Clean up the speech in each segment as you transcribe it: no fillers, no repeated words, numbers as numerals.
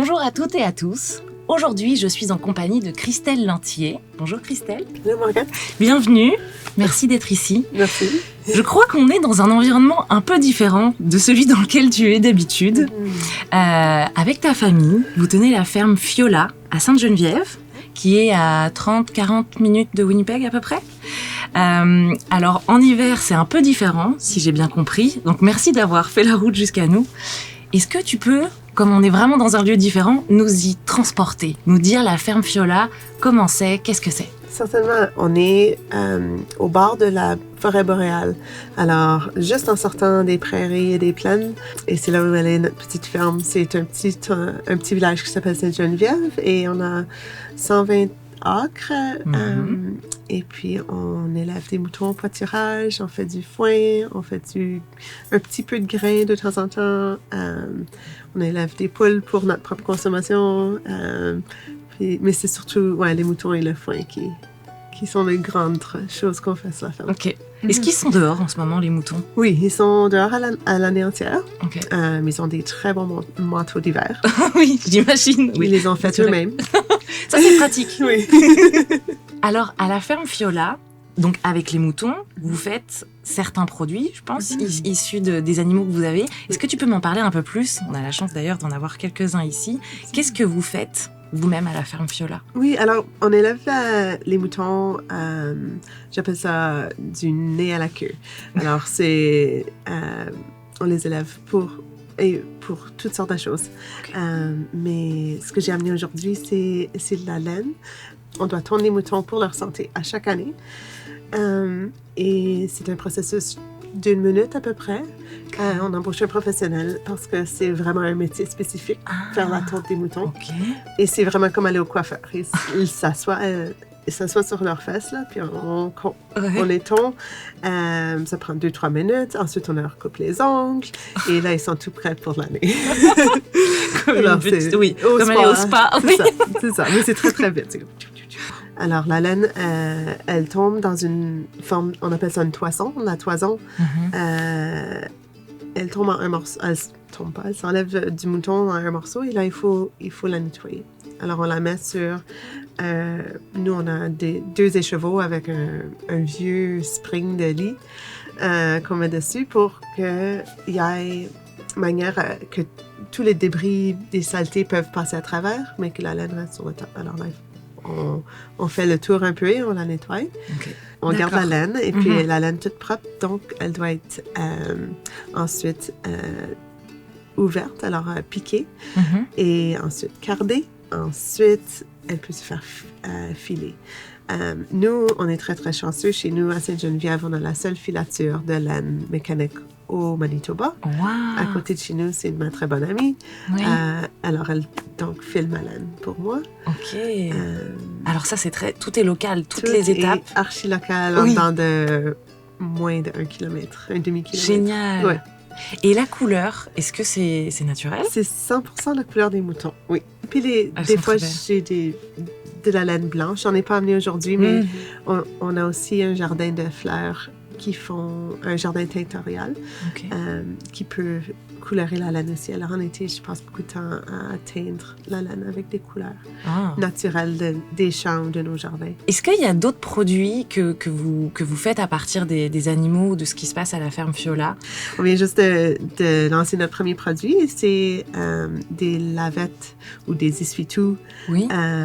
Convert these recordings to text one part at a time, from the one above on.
Bonjour à toutes et à tous. Aujourd'hui, je suis en compagnie de Christelle Lantier. Bonjour Christelle. Bonjour Morgane. Bienvenue. Merci d'être ici. Merci. Je crois qu'on est dans un environnement un peu différent de celui dans lequel tu es d'habitude. Avec ta famille, vous tenez la ferme Fiola à Sainte-Geneviève, qui est à 30-40 minutes de Winnipeg à peu près. Alors en hiver, c'est un peu différent, si j'ai bien compris. Donc merci d'avoir fait la route jusqu'à nous. Est-ce que tu peux, comme on est vraiment dans un lieu différent, nous y transporter, nous dire la ferme Fiola, comment c'est, qu'est-ce que c'est? Certainement, on est au bord de la forêt boréale. Alors, juste en sortant des prairies et des plaines, et c'est là où elle est, notre petite ferme. C'est un petit village qui s'appelle Sainte-Geneviève et on a 120 acres. Et puis, on élève des moutons au pâturage, on fait du foin, on fait un petit peu de grain de temps en temps. On élève des poules pour notre propre consommation. Mais c'est surtout les moutons et le foin qui sont les grandes choses qu'on fait sur la ferme. Ok. Est-ce qu'ils sont dehors en ce moment, les moutons? Oui, ils sont dehors à l'année entière. Ok. Mais ils ont des très bons manteaux d'hiver. Oui, j'imagine. Oui. Ils les ont faits eux-mêmes. Ça, c'est pratique. Oui. Alors, à la ferme Fiola, donc avec les moutons, vous faites certains produits, je pense, issus des animaux que vous avez. Est-ce que tu peux m'en parler un peu plus? On a la chance d'ailleurs d'en avoir quelques-uns ici. Qu'est-ce que vous faites vous-même à la ferme Fiola? Oui, alors on élève les moutons, j'appelle ça du nez à la queue. Alors on les élève pour toutes sortes de choses. Okay. Mais ce que j'ai amené aujourd'hui, c'est de la laine. On doit tourner les moutons pour leur santé à chaque année. Et c'est un processus d'1 minute à peu près. On embauche un professionnel parce que c'est vraiment un métier spécifique, faire la tour des moutons. Okay. Et c'est vraiment comme aller au coiffeur. Ils s'assoient sur leurs fesses, là, puis on les tond. Ça prend 2-3 minutes. Ensuite, on leur coupe les ongles. Et là, ils sont tout prêts pour l'année. Comme aller au spa. C'est ça. Mais c'est très, très vite. Alors, la laine, elle tombe dans une forme, on appelle ça une toison. La toison, elle tombe en un morceau. Elle tombe pas, elle s'enlève du mouton en un morceau et là, il faut la nettoyer. Alors, on la met sur... nous, on a 2 écheveaux avec un vieux spring de lit qu'on met dessus pour qu'il y ait manière que tous les débris des saletés peuvent passer à travers, mais que la laine reste sur le top. Alors là, on fait le tour un peu et on la nettoie. Okay. On garde la laine et puis la laine toute propre, donc elle doit être ensuite ouverte, alors piquée et ensuite cardée. Ensuite, elle peut se faire filer. Nous, on est très, très chanceux. Chez nous, à Sainte-Geneviève, on a la seule filature de laine mécanique au Manitoba. Wow. À côté de chez nous, c'est ma très bonne amie. Oui. Alors, elle file ma laine pour moi. OK. Alors ça, tout est local, toutes les étapes. Tout est archi-local, en dedans de moins d'1 kilomètre, un demi-kilomètre. Génial. Ouais. Et la couleur, est-ce que c'est naturel? C'est 100% la couleur des moutons, oui. Puis des fois, j'ai de la laine blanche. J'en ai pas amené aujourd'hui, mais on a aussi un jardin de fleurs qui font un jardin tinctorial qui peut colorer la laine aussi. Alors en été, je passe beaucoup de temps à teindre la laine avec des couleurs naturelles des champs ou de nos jardins. Est-ce qu'il y a d'autres produits que vous faites à partir des animaux ou de ce qui se passe à la ferme Fiola? On vient juste de lancer notre premier produit. C'est des lavettes ou des essuie-tout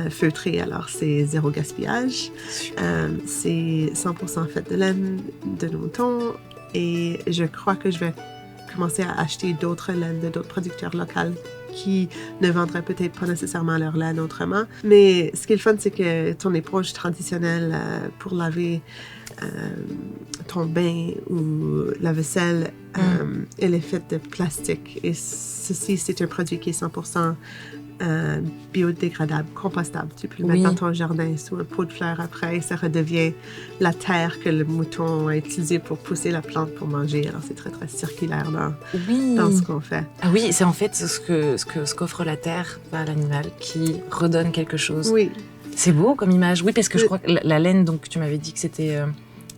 feutrés. Alors c'est 0 gaspillage. C'est 100% fait de laine de nos moutons. Et je crois que je vais commencer à acheter d'autres laines de d'autres producteurs locaux qui ne vendraient peut-être pas nécessairement leur laine autrement. Mais ce qui est le fun, c'est que ton éponge traditionnelle pour laver ton bain ou la vaisselle, elle est faite de plastique. Et ceci, c'est un produit qui est 100% biodégradable, compostable. Tu peux le mettre dans ton jardin sous un pot de fleurs après et ça redevient la terre que le mouton a utilisée pour pousser la plante pour manger. Alors, c'est très, très circulaire dans ce qu'on fait. Ah oui, c'est en fait ce qu'offre la terre à l'animal qui redonne quelque chose. Oui. C'est beau comme image. Oui, parce que je crois que la laine, donc tu m'avais dit que c'était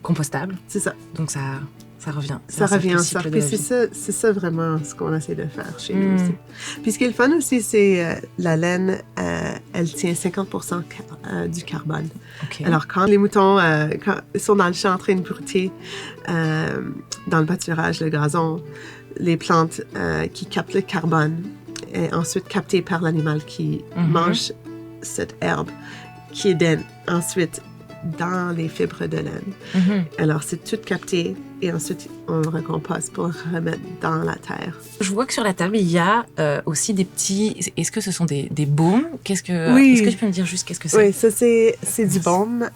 compostable. C'est ça. Donc ça Ça revient. Ça revient en sorte. Puis c'est ça vraiment ce qu'on essaie de faire chez nous aussi. Puis ce qui est le fun aussi, c'est la laine, elle tient 50% du carbone. Okay. Alors quand les moutons quand ils sont dans le champ en train de brouter dans le pâturage, le gazon, les plantes qui captent le carbone est ensuite captée par l'animal qui mange cette herbe, qui est ensuite dans les fibres de laine. Alors, c'est tout capté et ensuite, on le recomposte pour le remettre dans la terre. Je vois que sur la table, il y a aussi des petits... Est-ce que ce sont des baumes? Oui. Est-ce que tu peux me dire juste qu'est-ce que c'est? Oui, ça, c'est du baume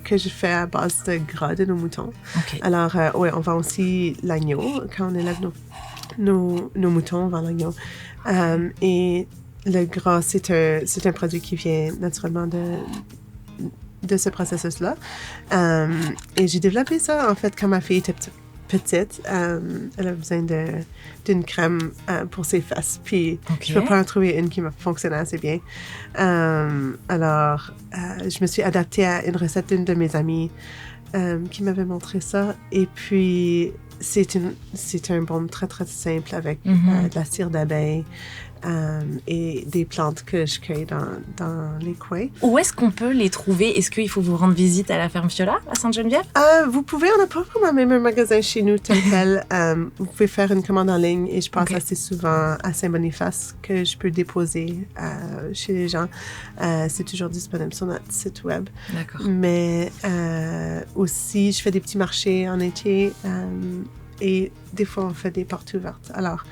que je fais à base de gras de nos moutons. Okay. Alors, oui, on vend aussi l'agneau. Quand on élève nos moutons, on vend l'agneau. Et le gras, c'est un produit qui vient naturellement de ce processus-là. Et j'ai développé ça, en fait, quand ma fille était petite. Elle a besoin d'une crème pour ses fesses. Puis, je ne peux pas en trouver une qui m'a fonctionné assez bien. Alors, je me suis adaptée à une recette d'une de mes amies qui m'avait montré ça. Et puis, c'est un baume très, très simple avec de la cire d'abeille. Et des plantes que je cueille dans les coins. Où est-ce qu'on peut les trouver? Est-ce qu'il faut vous rendre visite à la ferme Fiola, à Sainte-Geneviève? Vous pouvez, on n'a pas vraiment même un magasin chez nous tel quel. Vous pouvez faire une commande en ligne et je passe assez souvent à Saint-Boniface que je peux déposer chez les gens. C'est toujours disponible sur notre site web. D'accord. Mais aussi, je fais des petits marchés en été et des fois, on fait des portes ouvertes. Alors,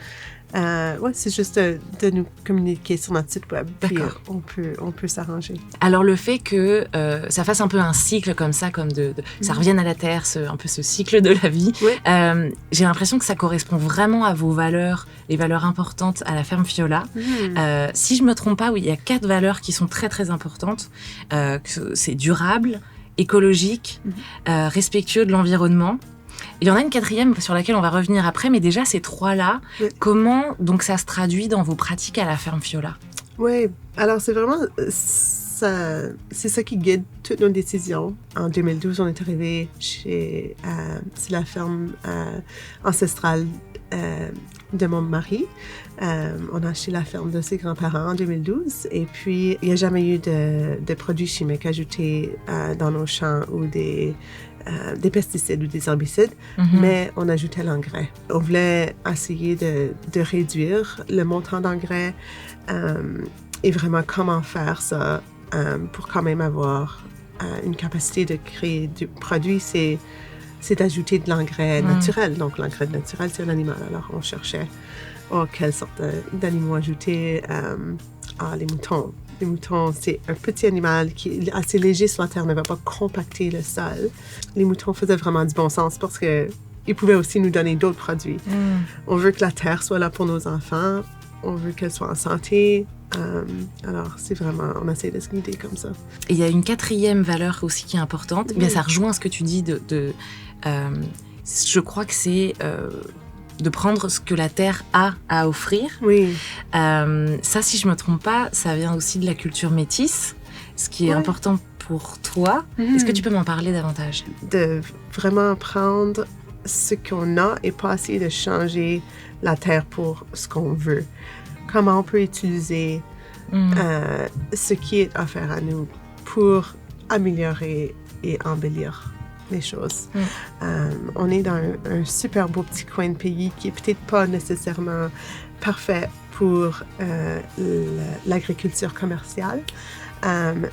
ouais, c'est juste de nous communiquer sur notre site web. D'accord. Puis on peut s'arranger. Alors, le fait que ça fasse un peu un cycle comme ça, comme ça revienne à la terre, un peu ce cycle de la vie, j'ai l'impression que ça correspond vraiment à vos valeurs, les valeurs importantes à la ferme Fiola. Si je me trompe pas, oui, il y a 4 valeurs qui sont très, très importantes. C'est durable, écologique, respectueux de l'environnement. Il y en a une 4e sur laquelle on va revenir après, mais déjà ces 3-là, comment donc ça se traduit dans vos pratiques à la ferme Fiola? Oui, alors c'est vraiment c'est ça qui guide toutes nos décisions. En 2012, on est arrivé c'est la ferme ancestrale de mon mari. On a acheté la ferme de ses grands-parents en 2012 et puis il n'y a jamais eu de produits chimiques ajoutés dans nos champs ou des pesticides ou des herbicides, mais on ajoutait l'engrais. On voulait essayer de réduire le montant d'engrais et vraiment comment faire ça pour quand même avoir une capacité de créer du produit, c'est d'ajouter de l'engrais naturel. Donc, l'engrais naturel, c'est un animal. Alors, on cherchait quelle sorte d'animaux ajouter. Les moutons. Les moutons, c'est un petit animal qui est assez léger sur la terre, ne va pas compacter le sol. Les moutons faisaient vraiment du bon sens parce qu'ils pouvaient aussi nous donner d'autres produits. On veut que la terre soit là pour nos enfants. On veut qu'elle soit en santé. Alors, c'est vraiment, on essaie de se guider comme ça. Et il y a une 4e valeur aussi qui est importante. Bien, ça rejoint ce que tu dis je crois que c'est de prendre ce que la terre a à offrir. Oui. Ça, si je me trompe pas, ça vient aussi de la culture métisse, ce qui est important pour toi. Est-ce que tu peux m'en parler davantage? De vraiment prendre ce qu'on a et pas essayer de changer la terre pour ce qu'on veut. Comment on peut utiliser ce qui est offert à nous pour améliorer et embellir les choses. On est dans un super beau petit coin de pays qui est peut-être pas nécessairement parfait pour l'agriculture commerciale,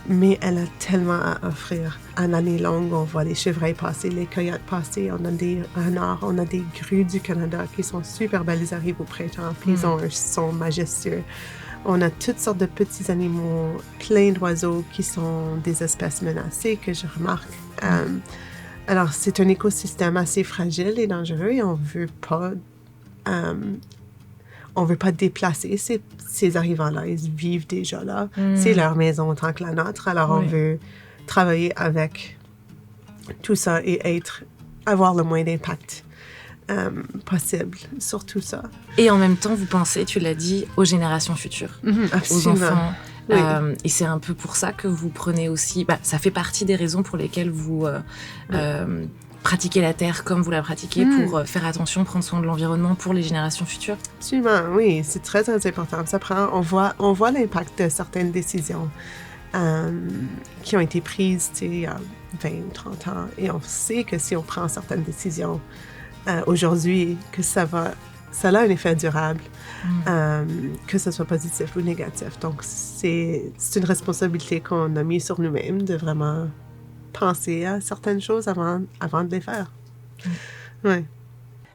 mais elle a tellement à offrir. En l'année longue, on voit les chevreuils passer, les coyotes passer, on a des renards, on a des grues du Canada qui sont super belles, ils arrivent au printemps, puis ils ont un son majestueux. On a toutes sortes de petits animaux, plein d'oiseaux qui sont des espèces menacées que je remarque. Alors, c'est un écosystème assez fragile et dangereux et on veut pas déplacer ces arrivants-là. Ils vivent déjà là. C'est leur maison autant que la nôtre. Alors, on veut travailler avec tout ça et avoir le moins d'impact possible sur tout ça. Et en même temps, vous pensez, tu l'as dit, aux générations futures, aux enfants. Oui. Et c'est un peu pour ça que vous prenez aussi... ça fait partie des raisons pour lesquelles vous pratiquer la terre comme vous la pratiquez pour faire attention, prendre soin de l'environnement pour les générations futures? Absolument, oui, c'est très, très important. On voit l'impact de certaines décisions qui ont été prises il y a 20 ou 30 ans. Et on sait que si on prend certaines décisions aujourd'hui, que ça a un effet durable, que ce soit positif ou négatif. Donc, c'est une responsabilité qu'on a mise sur nous-mêmes de vraiment penser à certaines choses avant de les faire. Ouais.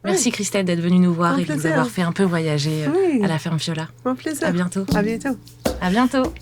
Merci Christelle d'être venue nous voir Mon et de nous plaisir. avoir fait un peu voyager à la ferme Fiola. Mon plaisir. À bientôt. À bientôt. À bientôt.